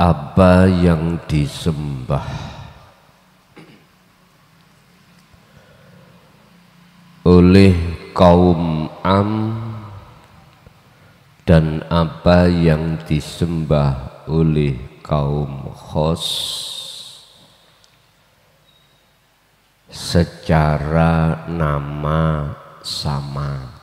Apa yang disembah oleh kaum am dan apa yang disembah oleh kaum khos secara nama sama.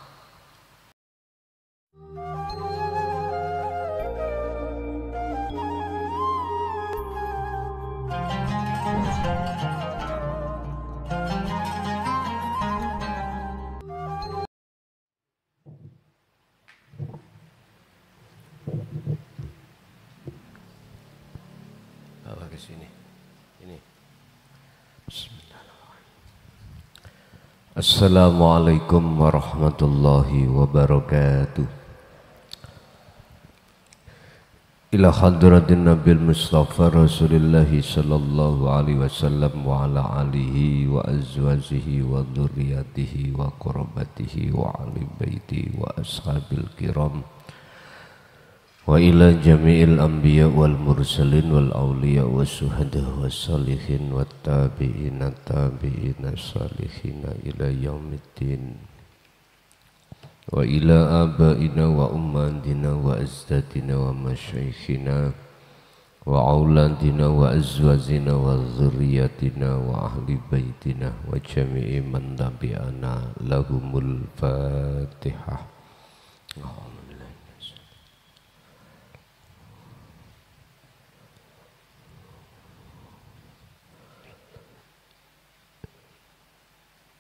Bawa ke sini. Ini. Bismillahirrahmanirrahim. Assalamualaikum warahmatullahi wabarakatuh. Ila hadratin Nabil Mustafa Rasulullah sallallahu alaihi wasallam wa ala alihi wa azwajihi wa dzurriyyatihi wa qurabatihi wa ahli baiti wa ashabil kiram wa ila jami'il anbiya wal mursalin wal awliya was syuhada was salihin wat tabi'ina tabi'ina salihina ila yaumiddin wa ila abaina wa ummatina wa azdatina wa masyaikhina wa auladina wa azwajina wa dzurriyyatina wa ahli baitina wa jami'i man tabi'ana lahumul fatihah.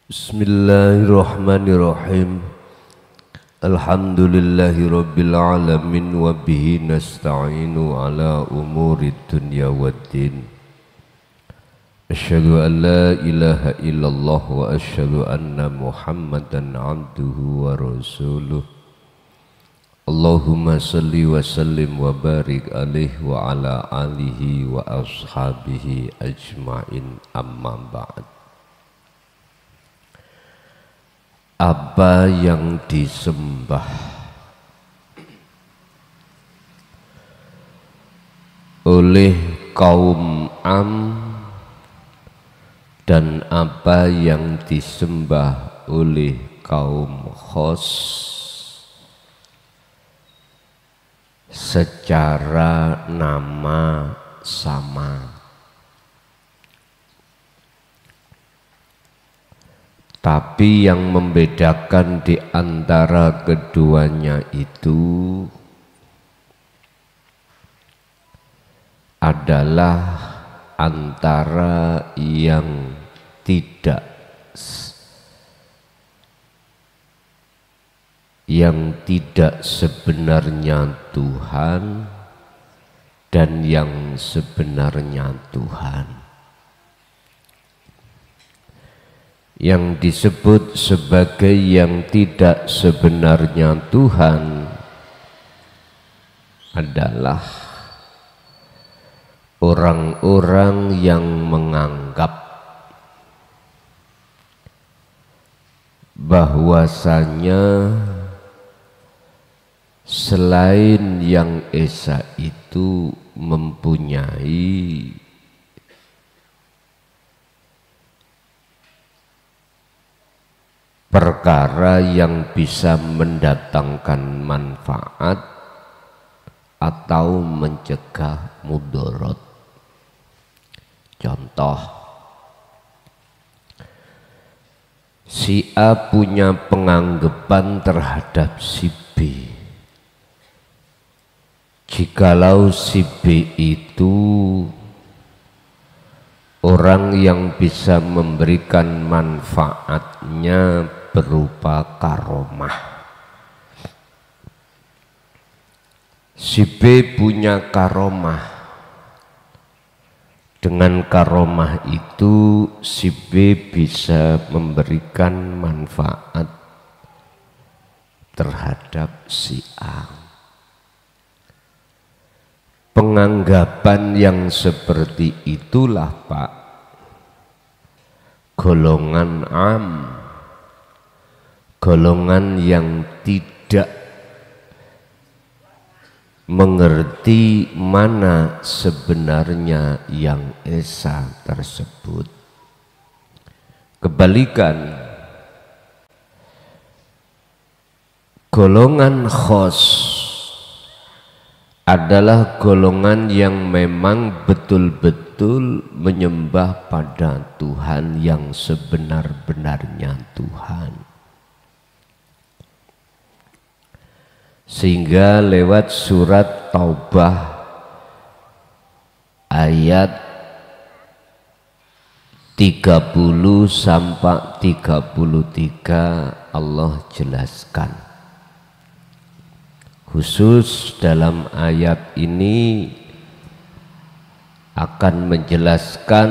Bismillahirrahmanirrahim. Alhamdulillahi rabbil alamin wa bihi nasta'inu ala umuri dunya waddin. Asyhadu an la ilaha illallah wa asyhadu anna Muhammadan abduhu wa rasuluh. Allahumma salli wa sallim wa barik alaihi wa ala alihi wa ashabihi ajma'in, amma ba'd. Apa yang disembah oleh kaum am dan apa yang disembah oleh kaum khos secara nama sama. Tapi yang membedakan di antara keduanya itu adalah antara yang tidak sebenarnya Tuhan dan yang sebenarnya Tuhan. Yang disebut sebagai yang tidak sebenarnya Tuhan adalah orang-orang yang menganggap bahwasanya selain yang esa itu mempunyai perkara yang bisa mendatangkan manfaat atau mencegah mudarat. Contoh, si A punya penganggapan terhadap si B. Jikalau si B itu orang yang bisa memberikan manfaatnya berupa karomah. Si B punya karomah. Dengan karomah itu si B bisa memberikan manfaat terhadap si A. Penganggapan yang seperti itulah Pak, golongan am, golongan yang tidak mengerti mana sebenarnya yang esa tersebut. Kebalikan, golongan khos adalah golongan yang memang betul-betul menyembah pada Tuhan yang sebenar-benarnya Tuhan. Sehingga lewat surat Taubah ayat 30 sampai 33 Allah jelaskan. Khusus dalam ayat ini akan menjelaskan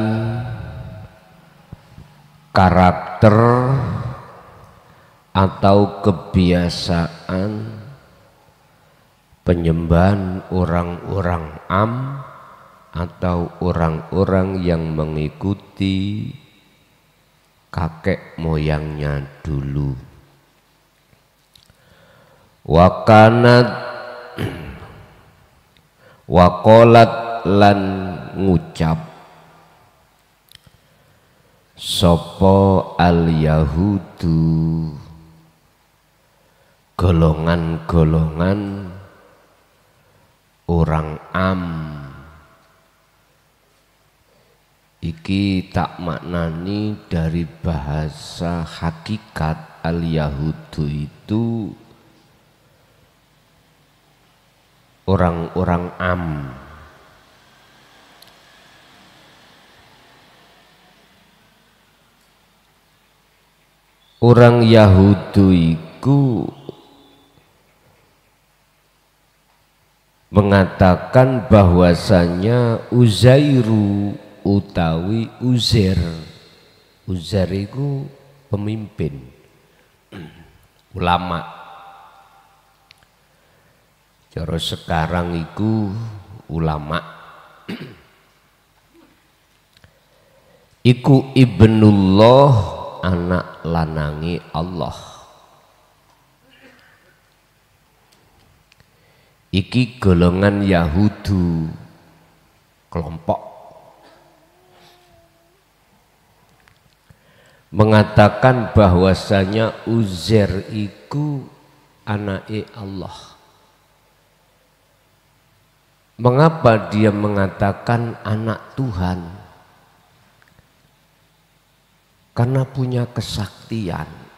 karakter atau kebiasaan penyembahan orang-orang am atau orang-orang yang mengikuti kakek moyangnya dulu. Wakanat wakolat lan ngucap sopo al yahudu golongan-golongan orang am. Iki tak maknani dari bahasa hakikat al-Yahudu itu orang-orang am. Orang Yahudu itu mengatakan bahwasanya Uzairu utawi Uzair itu pemimpin ulama. Cara sekarang itu ulama iku ibnullah, anak lanangi Allah. Iki golongan Yahudu, kelompok mengatakan bahwasanya Uzair iku anake Allah. Mengapa dia mengatakan anak Tuhan? Karena punya kesaktian.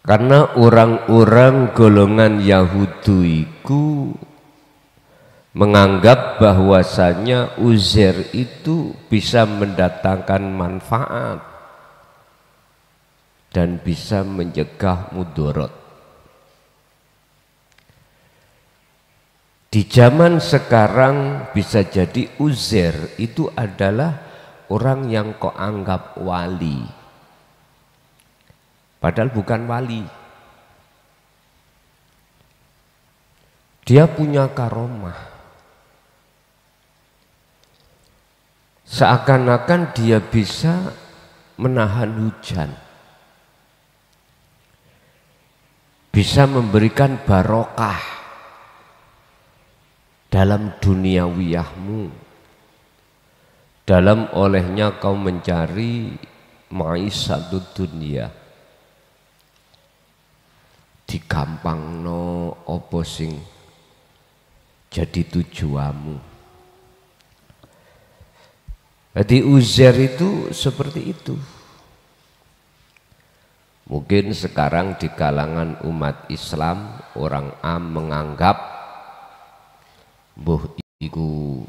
Karena orang-orang golongan Yahudu itu menganggap bahwasanya Uzair itu bisa mendatangkan manfaat dan bisa mencegah mudarat. Di zaman sekarang bisa jadi Uzair itu adalah orang yang kau anggap wali, padahal bukan wali. Dia punya karomah. Seakan-akan dia bisa menahan hujan, bisa memberikan barokah dalam duniawiyahmu, dalam olehnya kau mencari ma'isyatud dunia. Digampangno apa sing jadi tujuanmu. Jadi Uzair itu seperti itu. Mungkin sekarang di kalangan umat Islam orang am menganggap mbuh iku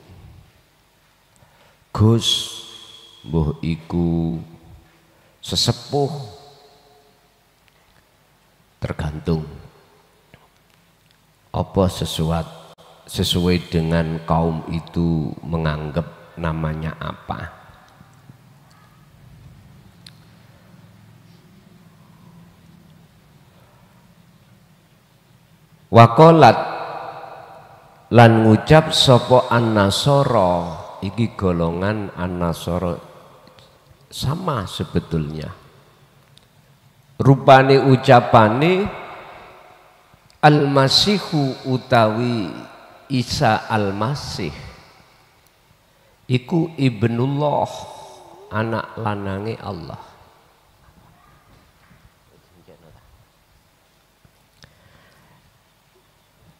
Gus, mbuh iku sesepuh, tergantung apa sesuai dengan kaum itu menganggap namanya apa. Wakolat lan ngucap sopo an-nasoro, iki golongan an-nasoro sama sebetulnya. Rupane ucapane Al-Masihu utawi Isa Al-Masih iku ibnullah, anak lanange Allah.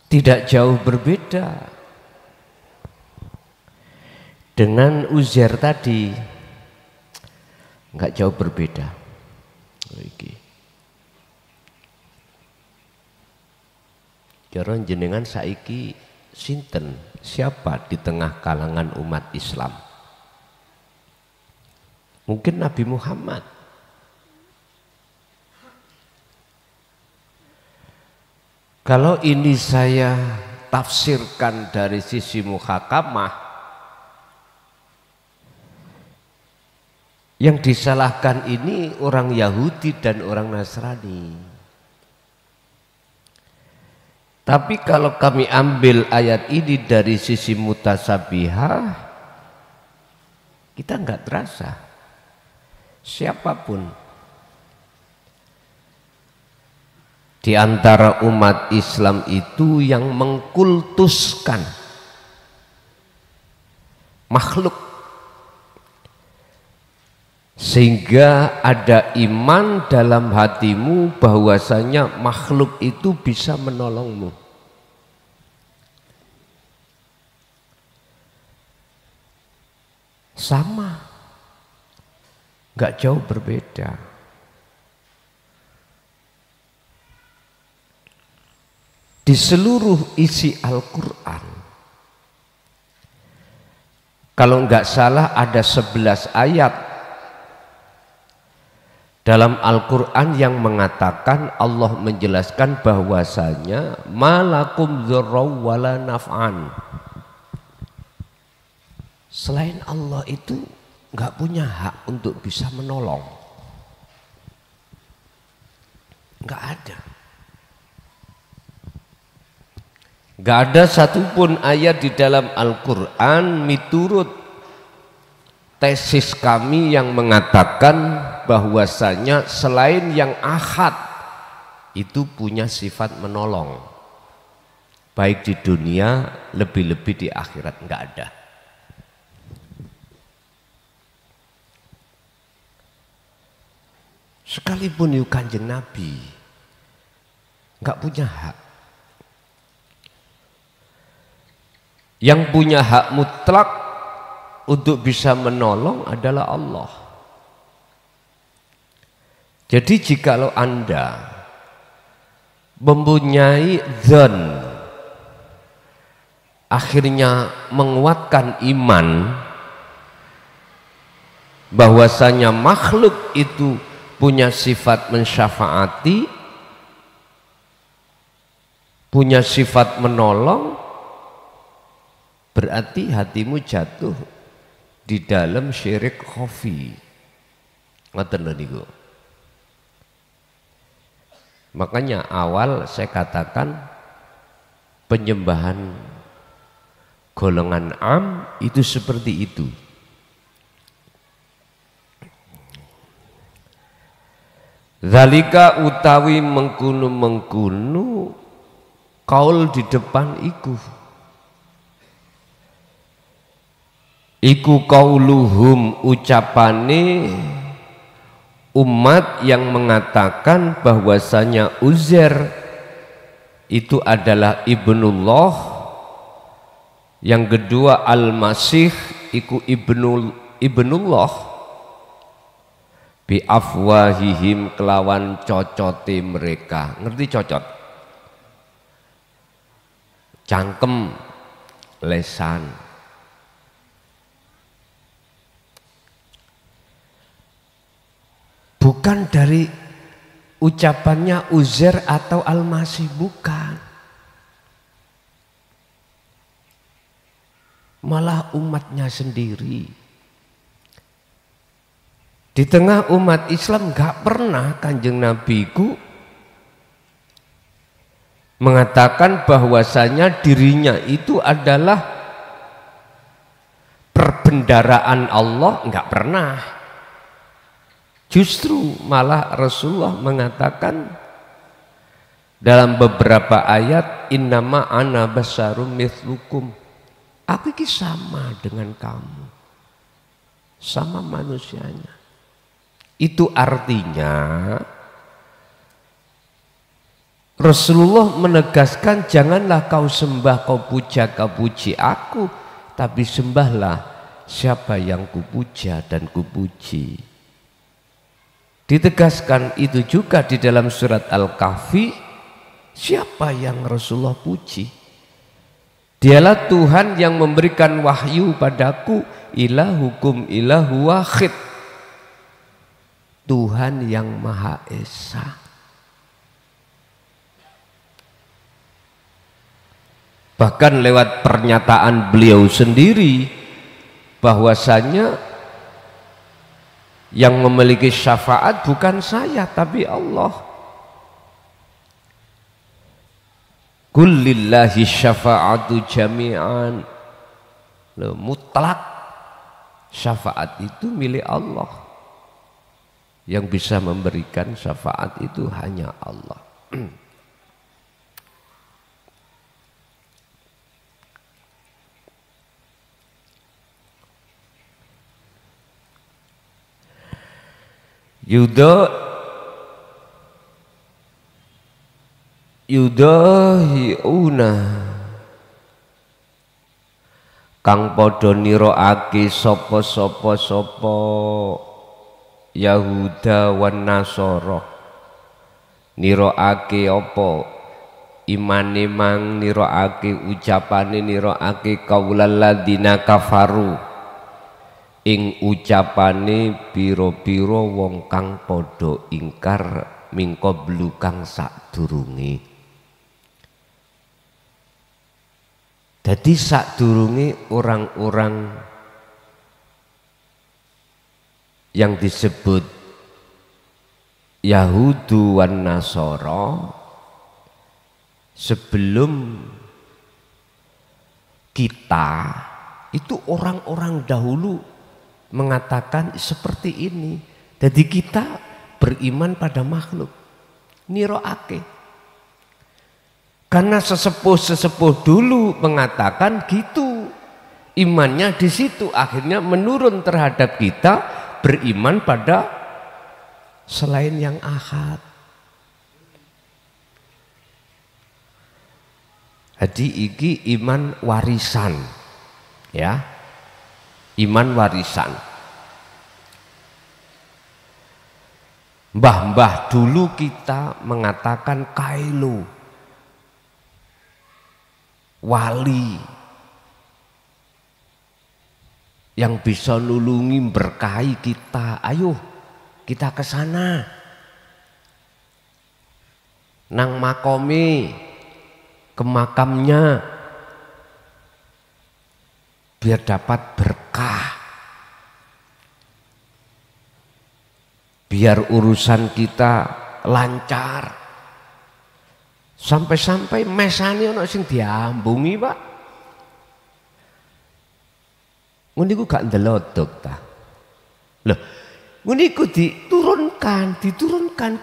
Tidak jauh berbeda dengan Uzair tadi, nggak jauh berbeda. Kira jenengan saiki sinten, siapa di tengah kalangan umat Islam? Mungkin Nabi Muhammad. Kalau ini saya tafsirkan dari sisi muhakamah, yang disalahkan ini orang Yahudi dan orang Nasrani. Tapi kalau kami ambil ayat ini dari sisi mutasabihah, kita nggak terasa. Siapapun di antara umat Islam itu yang mengkultuskan makhluk, sehingga ada iman dalam hatimu bahwasanya makhluk itu bisa menolongmu. Sama, nggak jauh berbeda. Di seluruh isi Al-Quran, kalau nggak salah ada 11 ayat dalam Al-Quran yang mengatakan, Allah menjelaskan bahwasanya malakum dzarraw wala naf'an. Selain Allah itu nggak punya hak untuk bisa menolong, nggak ada. Nggak ada satupun ayat di dalam Al-Quran miturut tesis kami yang mengatakan bahwasanya selain yang ahad itu punya sifat menolong, baik di dunia lebih-lebih di akhirat, nggak ada. Sekalipun yuk Kanjeng Nabi nggak punya hak. Yang punya hak mutlak untuk bisa menolong adalah Allah. Jadi jikalau Anda mempunyai dzan, akhirnya menguatkan iman bahwasanya makhluk itu punya sifat mensyafaati, punya sifat menolong, berarti hatimu jatuh di dalam syirik khafi. Ngoten lho niku. Makanya awal saya katakan penyembahan golongan am itu seperti itu. Zalika utawi mengkunu kaul di depan iku kauluhum ucapane umat yang mengatakan bahwasanya Uzair itu adalah ibnullah, yang kedua Al-Masih iku ibnullah, bi afwahihim kelawan cocote mereka. Ngerti cocot? Cangkem, lesan. Bukan dari ucapannya Uzair atau Al-Masih, bukan. Malah umatnya sendiri. Di tengah umat Islam gak pernah Kanjeng Nabiku mengatakan bahwasanya dirinya itu adalah perbendaraan Allah, gak pernah. Justru malah Rasulullah mengatakan Dalam beberapa ayat, innama ana basyarum mithlukum, aku ini sama dengan kamu, sama manusianya. Itu artinya Rasulullah menegaskan, janganlah kau sembah, kau puja, kau puji aku, tapi sembahlah siapa yang kupuja dan kupuji. Ditegaskan itu juga di dalam surat Al-Kahfi, siapa yang Rasulullah puji? Dialah Tuhan yang memberikan wahyu padaku, ilahukum ilahu wahid, Tuhan yang Maha Esa. Bahkan lewat pernyataan beliau sendiri bahwasanya yang memiliki syafaat bukan saya tapi Allah. Qul lillahi syafa'atu jami'an, mutlak syafaat itu milik Allah. Yang bisa memberikan syafaat itu hanya Allah. yudahiuna kang padha niroake sapa Yahuda wan Nasara, niroake apa imane mang, niroake ucapane, niroake qaulal ladzina kafaru, ing ucapane pira-pira wong kang padha ingkar mingko blukang sadurunge. Jadi sadurunge orang-orang yang disebut Yahudu wan Nasara, sebelum kita itu orang-orang dahulu mengatakan seperti ini. Jadi kita beriman pada makhluk, niroake. Karena sesepuh-sesepuh dulu mengatakan gitu, imannya di situ, akhirnya menurun terhadap kita beriman pada selain yang ahad. Jadi iki iman warisan, ya, iman warisan. Mbah-mbah dulu kita mengatakan kailu, wali yang bisa nulungi berkahi kita, ayo kita ke sana nang makomi, ke makamnya biar dapat berkah, biar urusan kita lancar. Sampai-sampai mesane ana sing diambungi, Pak. Ngono iku gak ndelodok ta. Loh, ngono iku diturunkan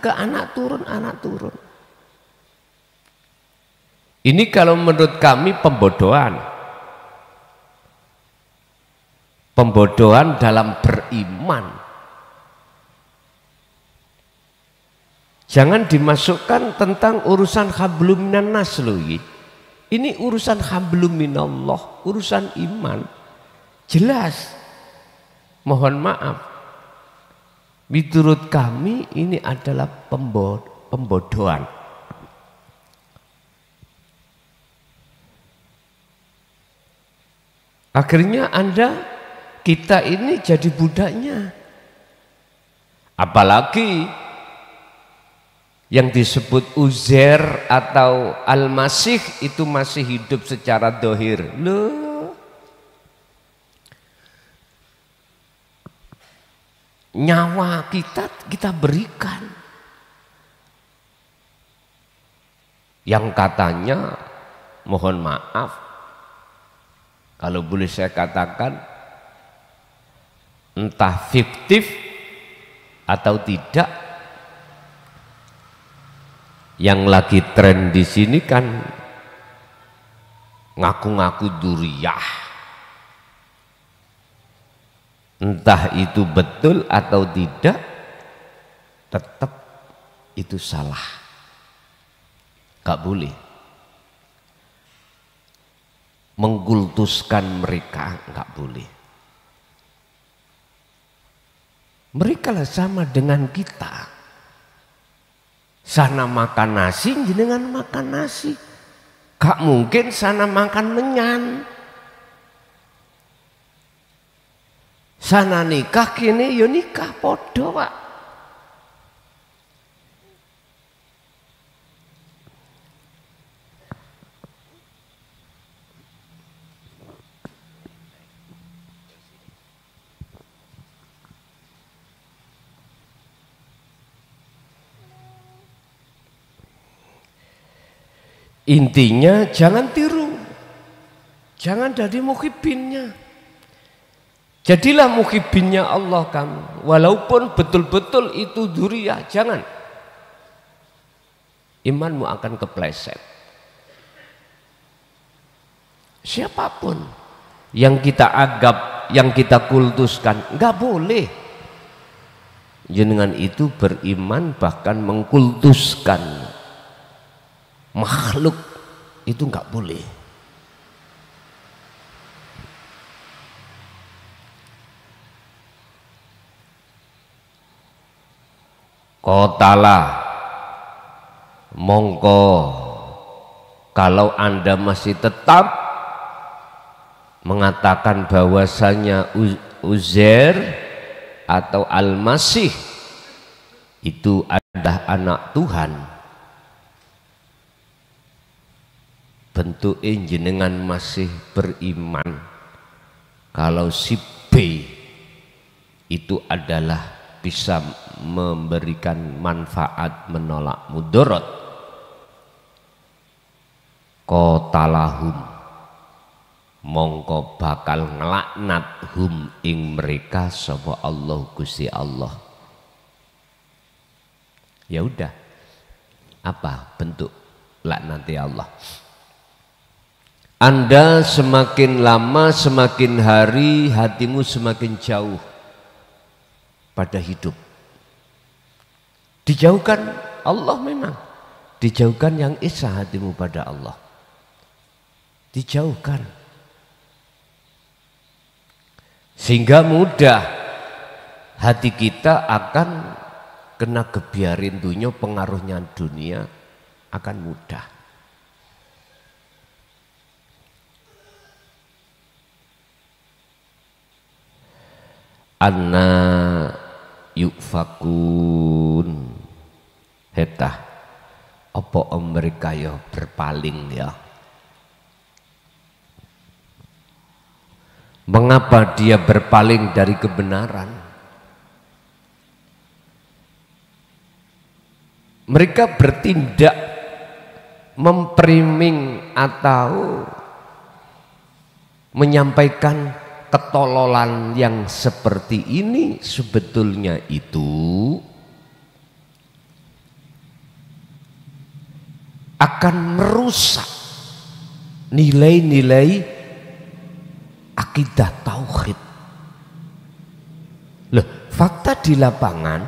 ke anak turun. Ini kalau menurut kami pembodohan. Pembodohan dalam beriman. Jangan dimasukkan tentang urusan hablum minan nas loh. Ini urusan hablum minallah, urusan iman. Jelas. Mohon maaf. Menurut kami ini adalah pembodohan. Akhirnya kita ini jadi budaknya. Apalagi yang disebut Uzair atau Al-Masih itu masih hidup secara dohir. Loh, nyawa kita berikan. Yang katanya, mohon maaf, kalau boleh saya katakan, entah fiktif atau tidak, Yang lagi tren di sini kan ngaku-ngaku duriyah. Entah itu betul atau tidak, tetap itu salah. Gak boleh mengkultuskan mereka, gak boleh. Mereka lah sama dengan kita. Sana makan nasi, jenengan makan nasi. Gak mungkin sana makan menyan. Sana nikah kini yo nikah podo Pak. Intinya jangan tiru, jangan jadi muhibinnya. Jadilah muhibinnya Allah kamu, walaupun betul-betul itu duriyah, jangan. Imanmu akan kepleset. Siapapun yang kita anggap, yang kita kultuskan, nggak boleh. Jenengan itu beriman bahkan mengkultuskan makhluk, itu nggak boleh. Qotala, mongko kalau Anda masih tetap mengatakan bahwasanya Uzair atau Al-Masih itu adalah anak Tuhan, bentuk jenengan masih beriman kalau si B itu adalah bisa memberikan manfaat menolak mudarat. Qatalahum, mongko bakal ngelaknat hum ing mereka sapa Allah Gusti Allah. Ya udah, apa bentuk laknati Allah? Anda semakin lama, semakin hari hatimu semakin jauh pada hidup. Dijauhkan Allah memang, dijauhkan yang isa hatimu pada Allah. Dijauhkan. Sehingga mudah hati kita akan kena gebiarin dunia, pengaruhnya dunia akan mudah. Anna yufakun hetah apa mereka ya berpaling ya. Mengapa dia berpaling dari kebenaran? Mereka bertindak mempriming atau menyampaikan ketololan yang seperti ini sebetulnya itu akan merusak nilai-nilai akidah tauhid. Loh, fakta di lapangan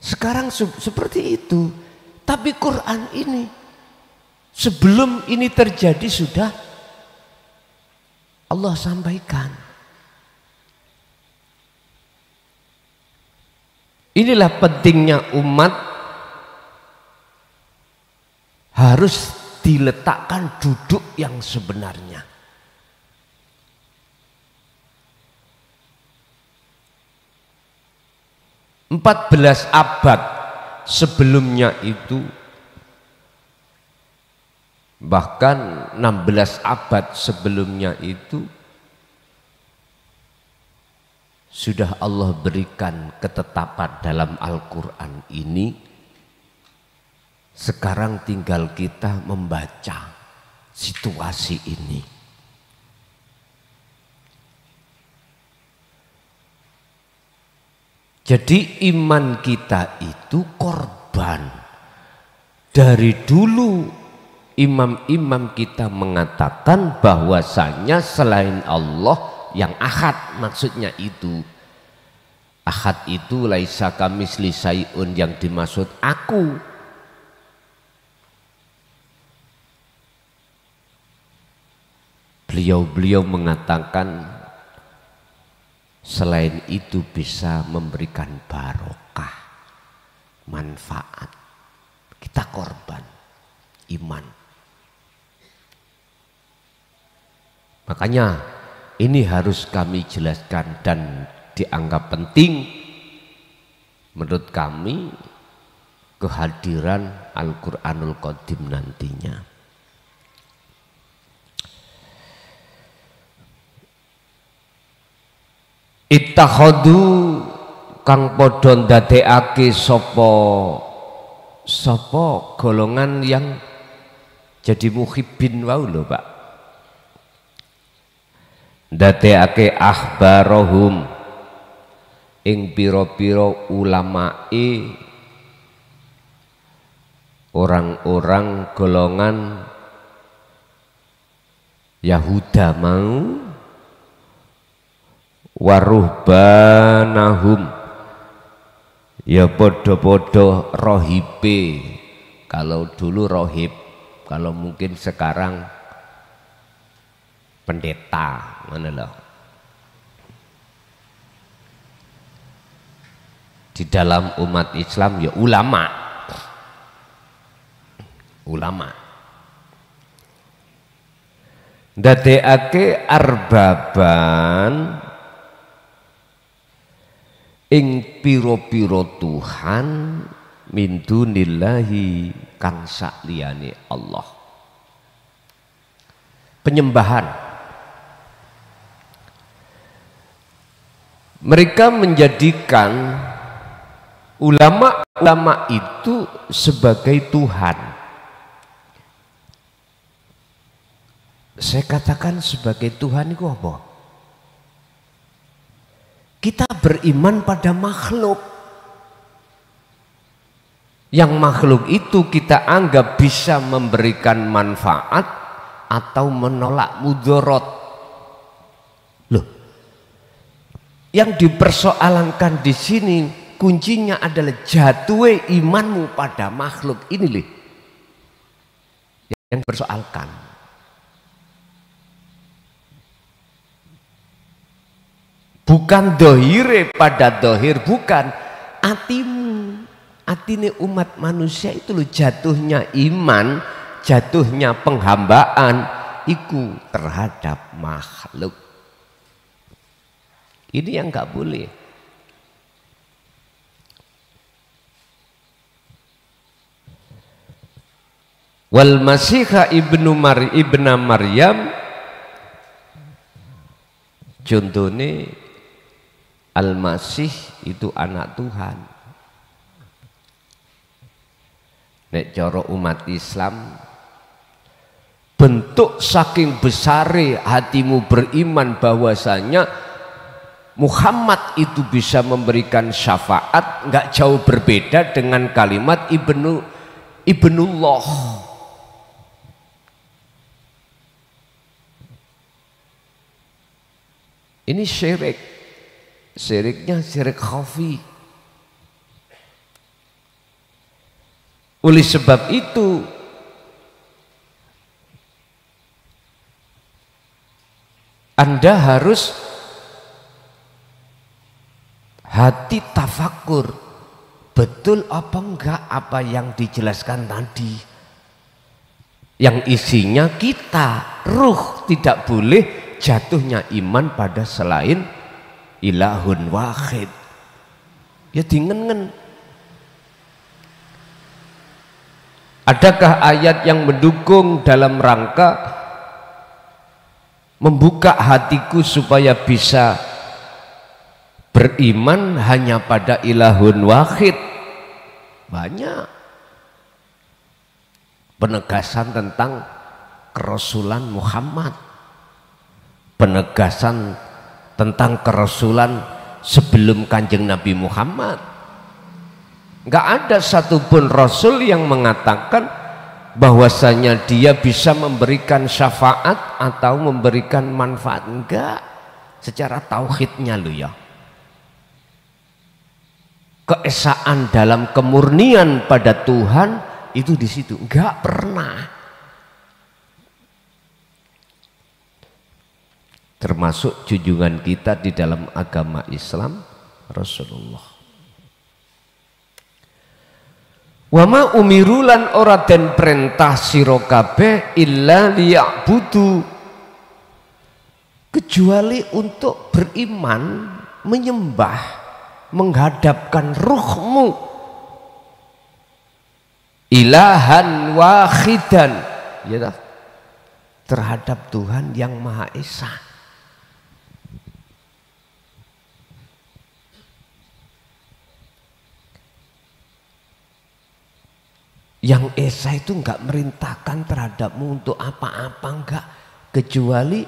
sekarang seperti itu. Tapi Quran ini sebelum ini terjadi sudah Allah sampaikan. Inilah pentingnya umat harus diletakkan duduk yang sebenarnya. (14 abad sebelumnya itu, bahkan 16 abad sebelumnya itu sudah Allah berikan ketetapan dalam Al-Quran ini. Sekarang tinggal kita membaca situasi ini. Jadi iman kita itu korban. Dari dulu imam-imam kita mengatakan bahwasanya selain Allah yang ahad, maksudnya itu ahad itu laisa kamisli syai'un, yang dimaksud aku. Beliau mengatakan selain itu bisa memberikan barokah, manfaat. Kita korban iman. Makanya ini harus kami jelaskan dan dianggap penting menurut kami kehadiran Al-Qur'anul Qadim nantinya. Ittakhadu kang padha ndadekake sapa golongan yang jadi muhibbin wau lho Pak, ndadekake ahbarahum ing pira-pira ulamae orang-orang golongan Yahuda mau waruhbanahum ya podo-podo rohibe. Kalau dulu rohib, kalau mungkin sekarang pendeta, mana loh. Di dalam umat Islam ya ulama. Ndadekake arbaban ing piro-piro Tuhan min dunillahi kang sakliyane Allah. Penyembahan. Mereka menjadikan ulama-ulama itu sebagai Tuhan. Saya katakan sebagai Tuhan itu apa? Kita beriman pada makhluk. Yang makhluk itu kita anggap bisa memberikan manfaat atau menolak mudarat. Loh, yang dipersoalankan di sini kuncinya adalah jatuhe imanmu pada makhluk ini loh. Yang dipersoalkan. Bukan dohire pada dohir, bukan atimu, atine umat manusia itu loh jatuhnya iman, jatuhnya penghambaan iku terhadap makhluk. Ini yang nggak boleh. Wal Masihha ibnu Maryam contohnya Al-Masih itu anak Tuhan. Nek cara umat Islam bentuk saking besare hatimu beriman bahwasanya Muhammad itu bisa memberikan syafaat, nggak jauh berbeda dengan kalimat ibnullah. Ini syirik. Syiriknya syirik khafi. Oleh sebab itu Anda harus hati tafakur, betul apa enggak apa yang dijelaskan tadi, yang isinya kita ruh tidak boleh jatuhnya iman pada selain ilahun wahid. Ya dingen-ngen. Adakah ayat yang mendukung dalam rangka membuka hatiku supaya bisa beriman hanya pada ilahun wahid? Banyak. Penegasan tentang kerasulan Muhammad, penegasan tentang kerasulan sebelum Kanjeng Nabi Muhammad. Nggak ada satupun Rasul yang mengatakan bahwasanya dia bisa memberikan syafaat atau memberikan manfaat. Enggak, secara tauhidnya lo ya, keesaan dalam kemurnian pada Tuhan itu di situ enggak pernah. Termasuk junjungan kita di dalam agama Islam Rasulullah. Wa ma umirulan ora den perintah sira kabeh illa liya'budu, kecuali untuk beriman, menyembah, menghadapkan ruhmu ilahan wahidan, ya, terhadap Tuhan yang Maha Esa. Yang Esa itu enggak merintahkan terhadapmu untuk apa-apa, enggak, kecuali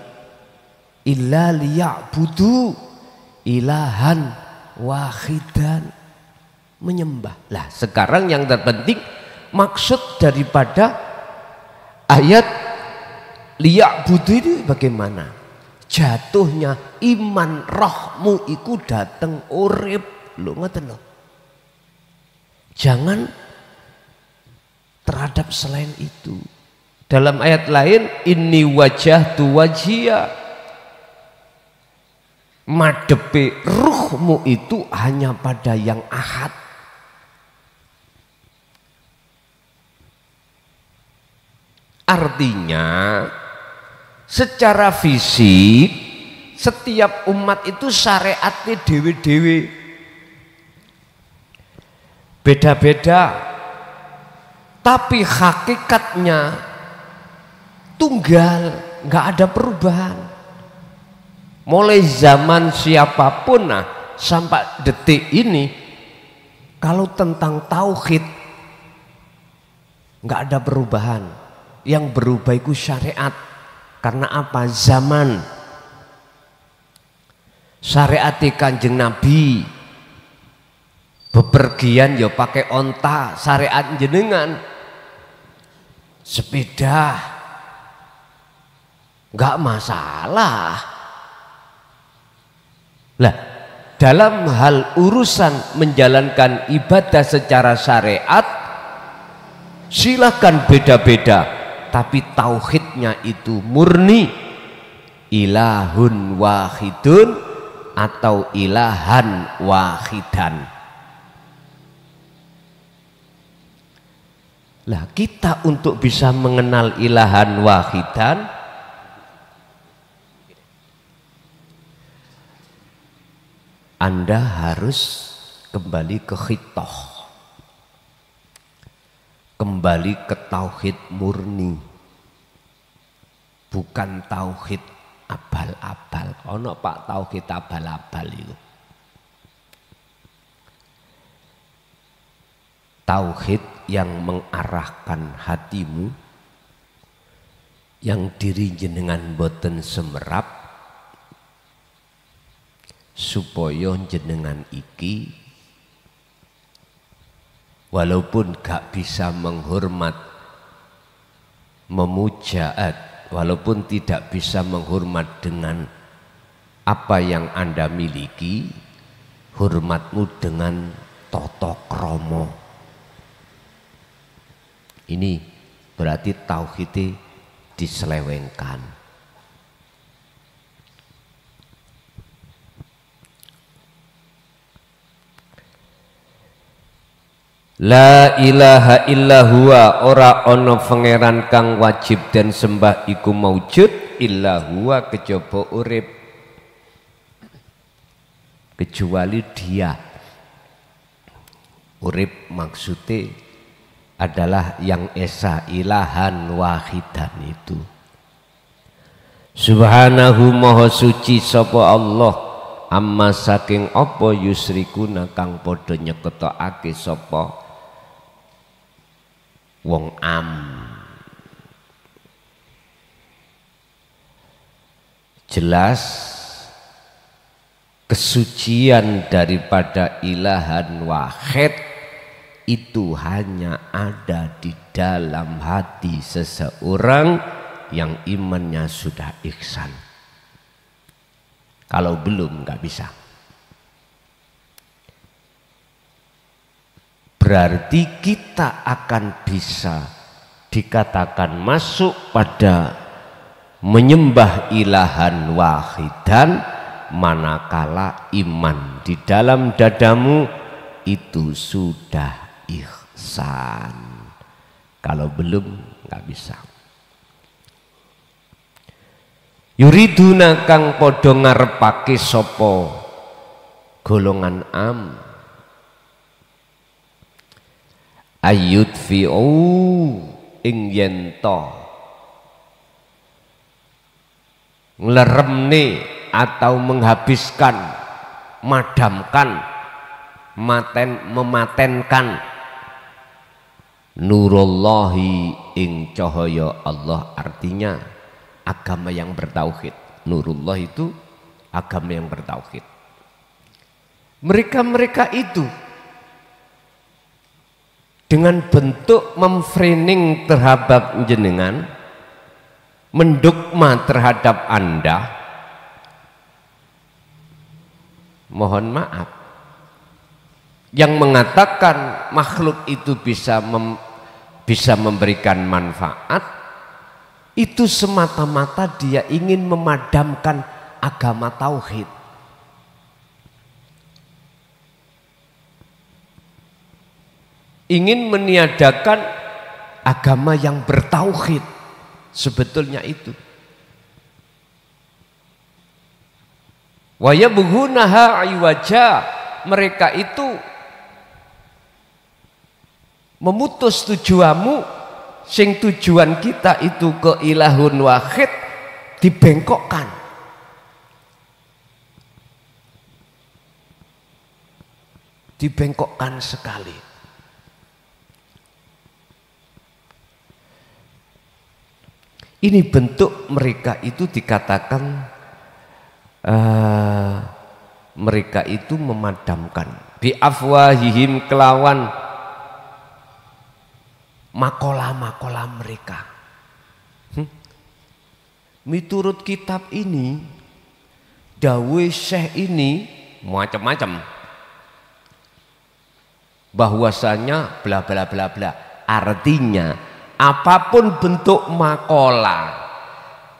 illa liya'budu ilahan wahidan, menyembah. Lah sekarang yang terpenting maksud daripada ayat liya'budu itu bagaimana? Jatuhnya iman rohmu iku dateng urip, lho ngoten lho. Jangan terhadap selain itu. Dalam ayat lain, inni wajahtu wajhiya, madepe ruhmu itu hanya pada yang ahad. Artinya secara fisik setiap umat itu syariatnya dewe-dewe, beda-beda, tapi hakikatnya tunggal, nggak ada perubahan. Mulai zaman siapapun, nah sampai detik ini, kalau tentang tauhid nggak ada perubahan. Yang berubah itu syariat. Karena apa? Zaman. Syariat Kanjeng Nabi, bepergian ya pakai onta, syariat jenengan sepeda nggak masalah. Lah dalam hal urusan menjalankan ibadah secara syariat silakan beda-beda, tapi tauhidnya itu murni ilahun wahidun atau ilahan wahidan. Lah kita untuk bisa mengenal ilahan wahidan, Anda harus kembali ke khitoh, kembali ke tauhid murni, bukan tauhid abal-abal. Ono pak tauhid abal-abal itu. Tauhid yang mengarahkan hatimu, yang diri jenengan boten semerap, supaya jenengan iki walaupun gak bisa menghormat, memuja, walaupun tidak bisa menghormat dengan apa yang Anda miliki, hormatmu dengan tata krama. Ini berarti tauhidnya diselewengkan. La ilaha illa huwa, ora ono pangeran kang wajib dan sembah iku maujud illa huwa, kejaba urip, kecuali dia. Urip maksudnya adalah yang esa, ilahan wahidan itu. Subhanahu maha suci sapa Allah, amma saking apa yusrikuna kang padha nyeketokake sapa wong am. Jelas kesucian daripada ilahan wahid itu hanya ada di dalam hati seseorang yang imannya sudah ihsan. Kalau belum nggak bisa. Berarti kita akan bisa dikatakan masuk pada menyembah ilahan wahidan manakala iman di dalam dadamu itu sudah ihsan. Kalau belum nggak bisa. Yuriduna kang padha ngarepake sapa golongan am ayyudfi'u ing yento ngleremne atau menghabiskan, madamkan, mematenkan nurullahi ing cahaya Allah, artinya agama yang bertauhid. Nurullah itu agama yang bertauhid. Mereka itu dengan bentuk memframing terhadap jenengan, mendogma terhadap Anda, mohon maaf, yang mengatakan makhluk itu bisa memberikan manfaat, itu semata-mata dia ingin memadamkan agama tauhid. Ingin meniadakan agama yang bertauhid. Sebetulnya itu. Wa yabghunaha iwaja, mereka itu memutus tujuanmu, sing tujuan kita itu ke ilahun wahid dibengkokkan. Dibengkokkan sekali. Ini bentuk mereka itu dikatakan mereka itu memadamkan bi afwahihim kelawan makola mereka. Miturut kitab ini, dawe syekh ini macam-macam, bahwasanya bla bla bla bla. Artinya apapun bentuk makola,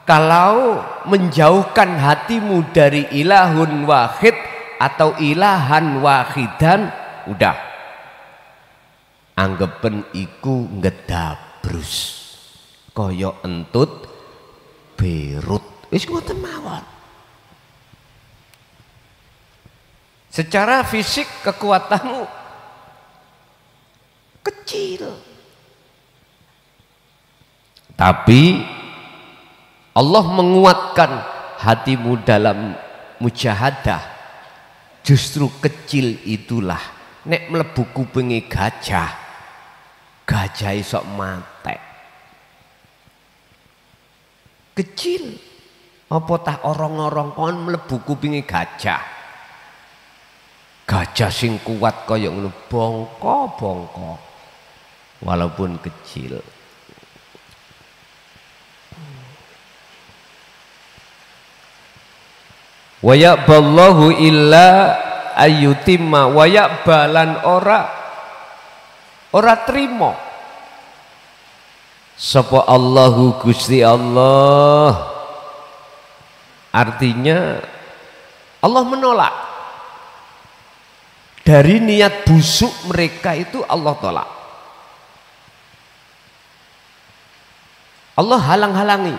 kalau menjauhkan hatimu dari ilahun wahid atau ilahan wahidan, udah anggepen iku ngedabrus kaya entut berut, wis ngoten mawon. Secara fisik kekuatanmu kecil, tapi Allah menguatkan hatimu dalam mujahadah. Justru kecil itulah nek mlebu kupinge gajah, gajah sok mate. Kecil apa tah orong-orong kon mlebu kupinge gajah. Gajah sing kuat kaya ngono bongko-bongko walaupun kecil. Wa ya'ballahu illa ayyutimma, wa ya'balan ora trimo sapa Allahu Gusti Allah. Artinya Allah menolak dari niat busuk mereka itu. Allah tolak, Allah halang-halangi.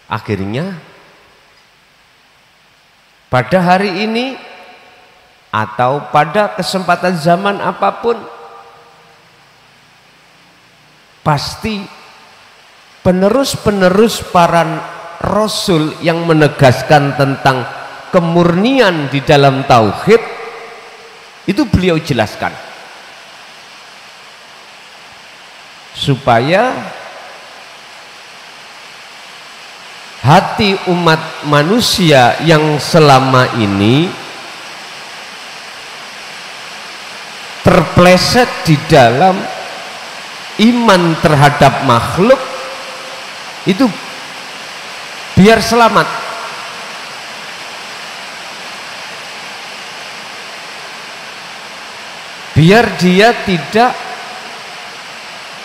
Akhirnya pada hari ini atau pada kesempatan zaman apapun, pasti penerus-penerus para rasul yang menegaskan tentang kemurnian di dalam tauhid itu beliau jelaskan supaya hati umat manusia yang selama ini terpleset di dalam iman terhadap makhluk itu biar selamat. Biar dia tidak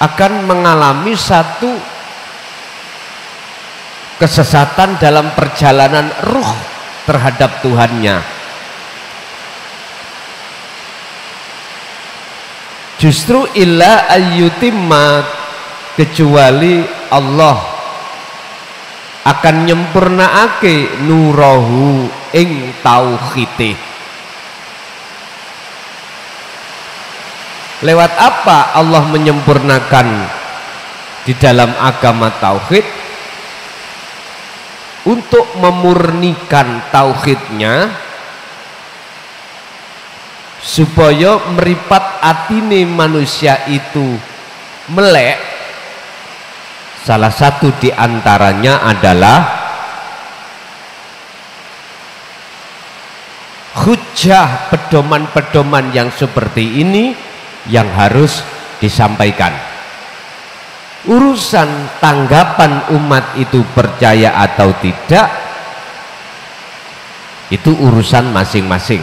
akan mengalami satu kesesatan dalam perjalanan ruh terhadap Tuhannya. Justru illa ayyutimma, kecuali Allah akan nyempurnaake nurahu ing tauhide. Lewat apa Allah menyempurnakan di dalam agama tauhid? Untuk memurnikan tauhidnya supaya meripat atine manusia itu melek. Salah satu di antaranya adalah hujjah, pedoman-pedoman yang seperti ini yang harus disampaikan. Urusan tanggapan umat itu percaya atau tidak, itu urusan masing-masing.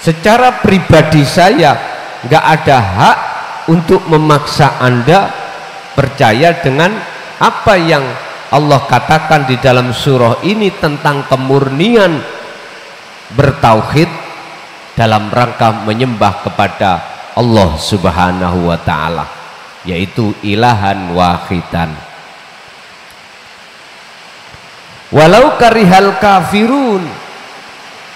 Secara pribadi saya nggak ada hak untuk memaksa Anda percaya dengan apa yang Allah katakan di dalam surah ini tentang kemurnian bertauhid dalam rangka menyembah kepada Allah Subhanahu wa ta'ala, yaitu ilahan wahidan. Walau karihal kafirun,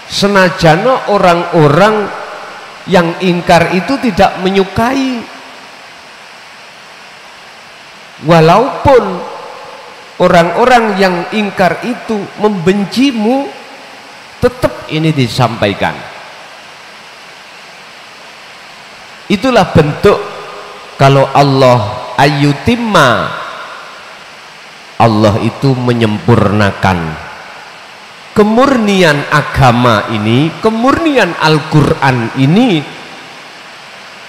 senajana orang-orang yang ingkar itu tidak menyukai, walaupun orang-orang yang ingkar itu membencimu, tetap ini disampaikan. Itulah bentuk kalau Allah ayyutimma, Allah itu menyempurnakan kemurnian agama ini, kemurnian Al-Quran ini,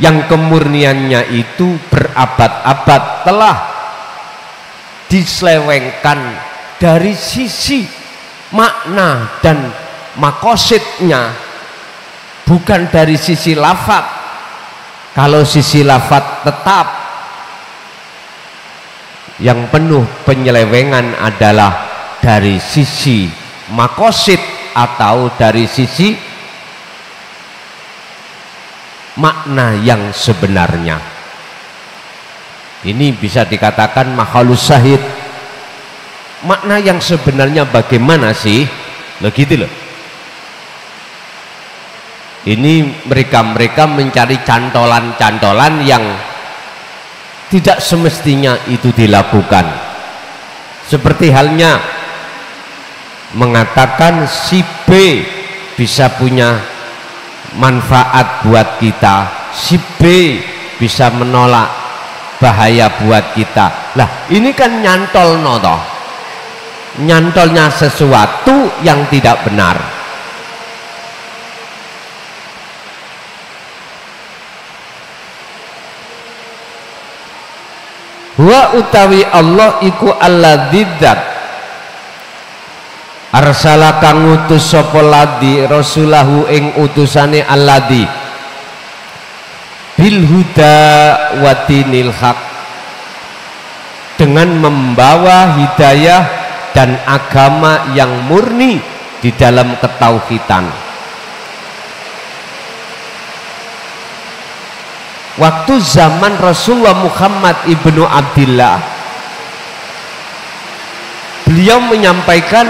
yang kemurniannya itu berabad-abad telah diselewengkan dari sisi makna dan makosidnya, bukan dari sisi lafaz. Kalau sisi lafaz tetap, yang penuh penyelewengan adalah dari sisi makosid atau dari sisi makna yang sebenarnya. Ini bisa dikatakan makhalus syahid. Makna yang sebenarnya bagaimana sih? Loh gitu loh. Ini mereka mencari cantolan-cantolan yang tidak semestinya itu dilakukan. Seperti halnya mengatakan si B bisa punya manfaat buat kita, si B bisa menolak bahaya buat kita. Lah ini kan nyantol toh, nyantolnya sesuatu yang tidak benar. Wa utawi Allah iku alladzat arsala kang ngutus sapa ladi rasulahu ing utusane alladzi bil huda wa dinil haq, dengan membawa hidayah dan agama yang murni di dalam ketauhidan. Waktu zaman Rasulullah Muhammad ibnu Abdillah, beliau menyampaikan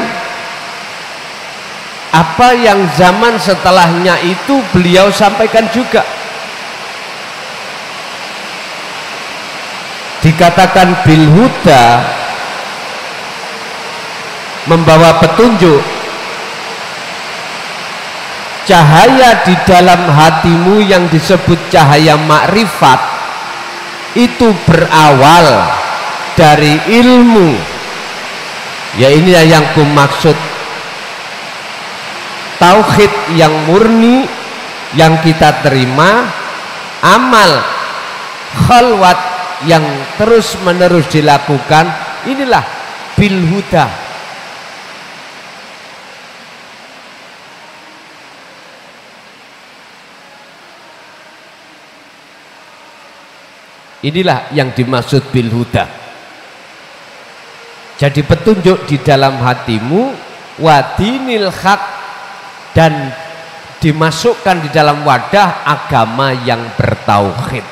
apa yang zaman setelahnya itu beliau sampaikan juga. Dikatakan bil huda, membawa petunjuk. Cahaya di dalam hatimu yang disebut cahaya makrifat itu berawal dari ilmu, ya ini yang ku maksud tauhid yang murni yang kita terima, amal khalwat yang terus menerus dilakukan, inilah bil huda. Inilah yang dimaksud bil huda. Jadi petunjuk di dalam hatimu, wadinil haq, dan dimasukkan di dalam wadah agama yang bertauhid.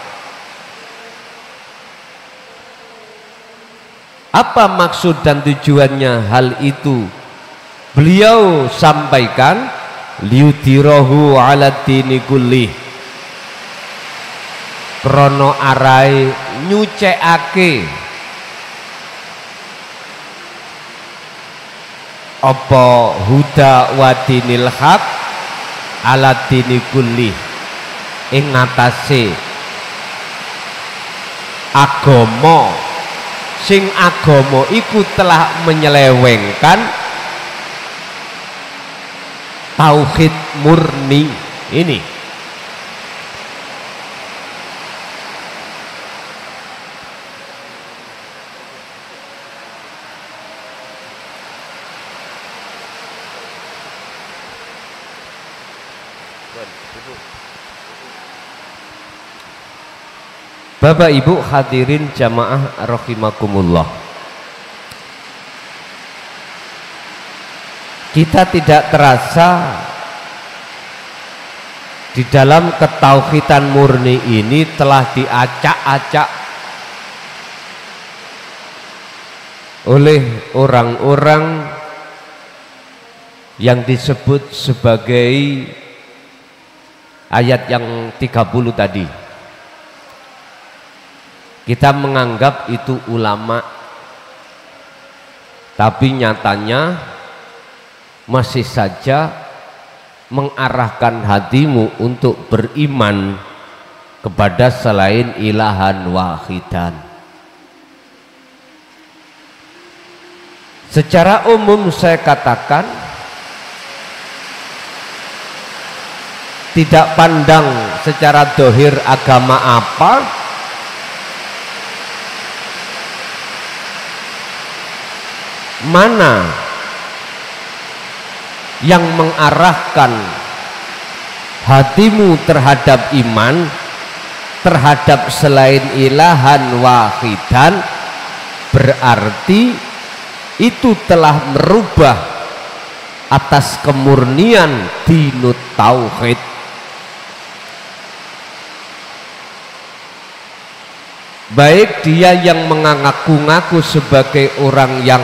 Apa maksud dan tujuannya hal itu? Beliau sampaikan liudirahu ala dini kullih, krono arai nyucekake apa huda wa dinil haq ala dini kulli, ing ngatasé agama sing agama iku telah menyelewengkan tauhid murni ini. Bapak Ibu hadirin jamaah rahimakumullah, kita tidak terasa di dalam ketauhidan murni ini telah diacak-acak oleh orang-orang yang disebut sebagai ayat yang 30 tadi. Kita menganggap itu ulama, tapi nyatanya masih saja mengarahkan hatimu untuk beriman kepada selain ilahan wahidan. Secara umum saya katakan, tidak pandang secara dohir agama apa, mana yang mengarahkan hatimu terhadap iman, terhadap selain ilahan wahidan, berarti itu telah merubah atas kemurnian dinut tauhid. Baik dia yang mengaku-ngaku sebagai orang yang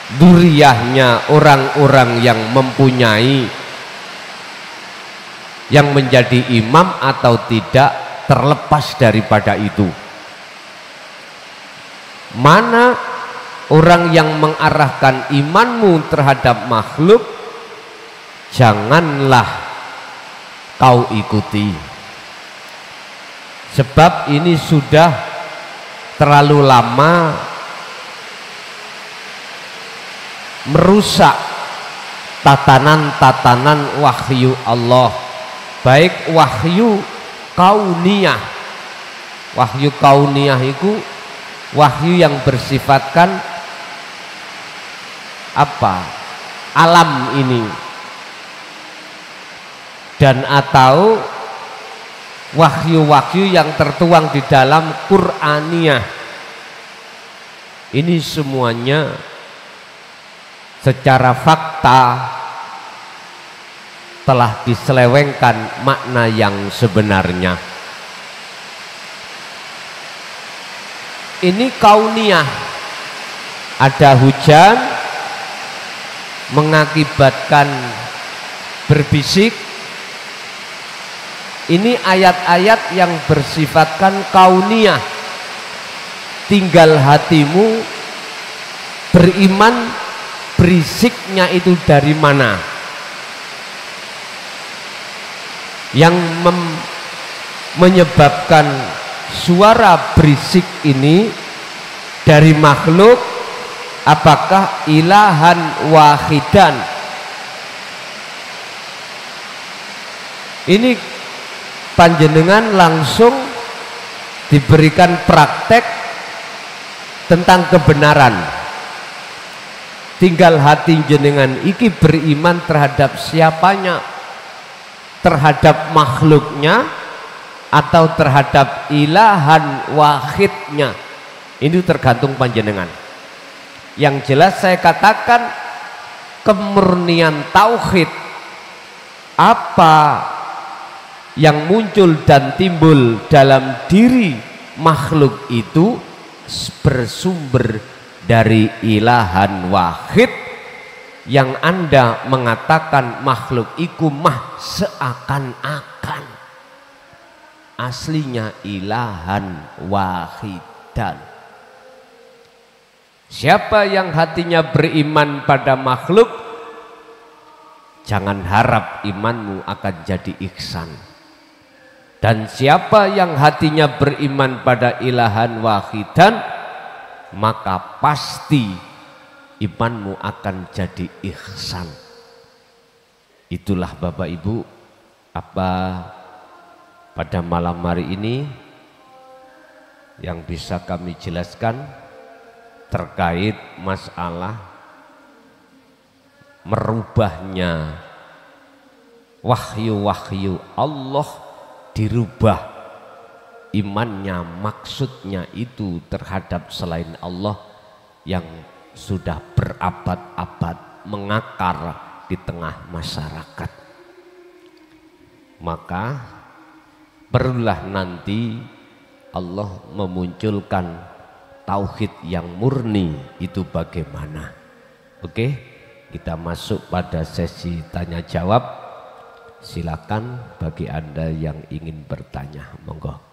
duriyahnya orang-orang yang mempunyai, yang menjadi imam atau tidak, terlepas daripada itu. Mana orang yang mengarahkan imanmu terhadap makhluk, janganlah kau ikuti, sebab ini sudah terlalu lama merusak tatanan-tatanan wahyu Allah, baik wahyu kauniyah. Wahyu kauniyah itu wahyu yang bersifatkan apa? Alam ini, dan atau wahyu-wahyu yang tertuang di dalam Qur'aniyah. Ini semuanya secara fakta telah diselewengkan makna yang sebenarnya. Ini kauniyah, ada hujan mengakibatkan berbisik. Ini ayat-ayat yang bersifatkan kauniyah. Tinggal hatimu beriman, berisiknya itu dari mana, yang menyebabkan suara berisik ini dari makhluk, apakah ilahan wahidan? Ini panjenengan langsung diberikan praktek tentang kebenaran. Tinggal hati jenengan iki beriman terhadap siapanya, terhadap makhluknya atau terhadap ilahan wahidnya. Ini tergantung panjenengan. Yang jelas saya katakan kemurnian tauhid, apa yang muncul dan timbul dalam diri makhluk itu bersumber dari ilahan wahid yang Anda mengatakan makhluk iku mah seakan-akan aslinya ilahan wahidan. Siapa yang hatinya beriman pada makhluk, jangan harap imanmu akan jadi ihsan. Dan siapa yang hatinya beriman pada ilahan wahidan, maka pasti imanmu akan jadi ihsan. Itulah Bapak Ibu apa pada malam hari ini yang bisa kami jelaskan terkait masalah merubahnya wahyu-wahyu Allah, dirubah imannya, maksudnya itu terhadap selain Allah yang sudah berabad-abad mengakar di tengah masyarakat. Maka perlulah nanti Allah memunculkan tauhid yang murni itu bagaimana. Oke, kita masuk pada sesi tanya jawab. Silakan bagi Anda yang ingin bertanya, monggo.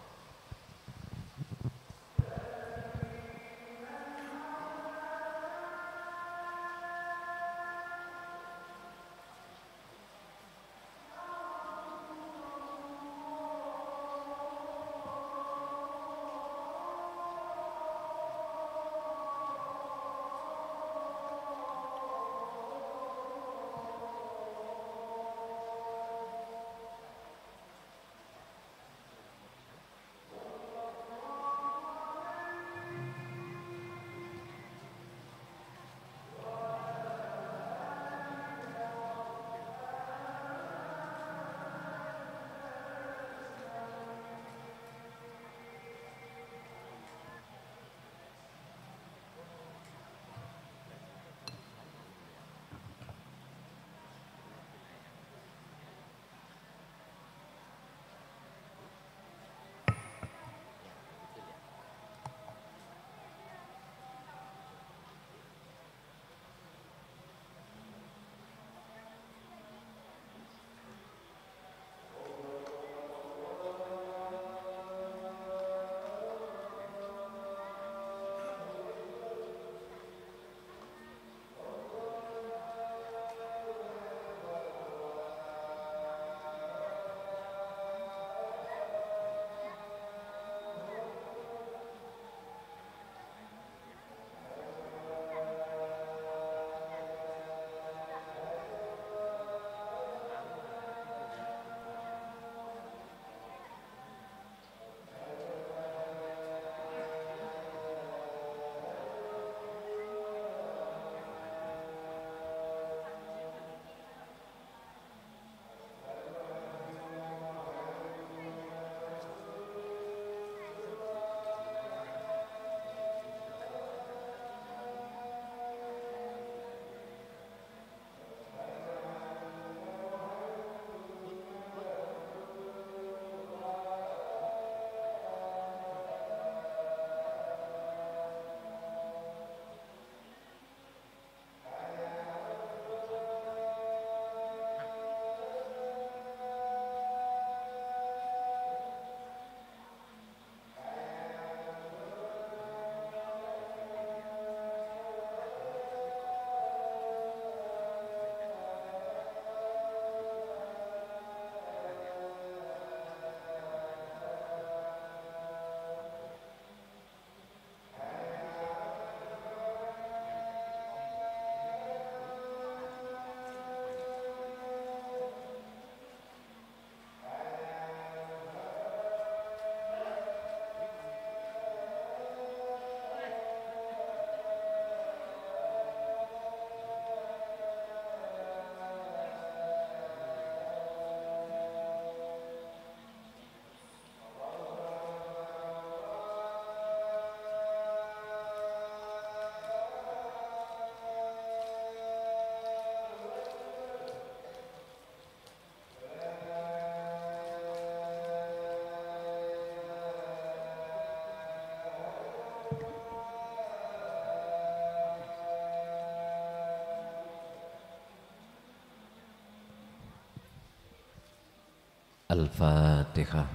Al-Fatihah.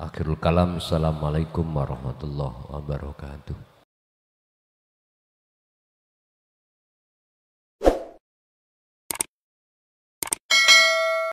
Akhirul kalam. Assalamualaikum warahmatullahi wabarakatuh.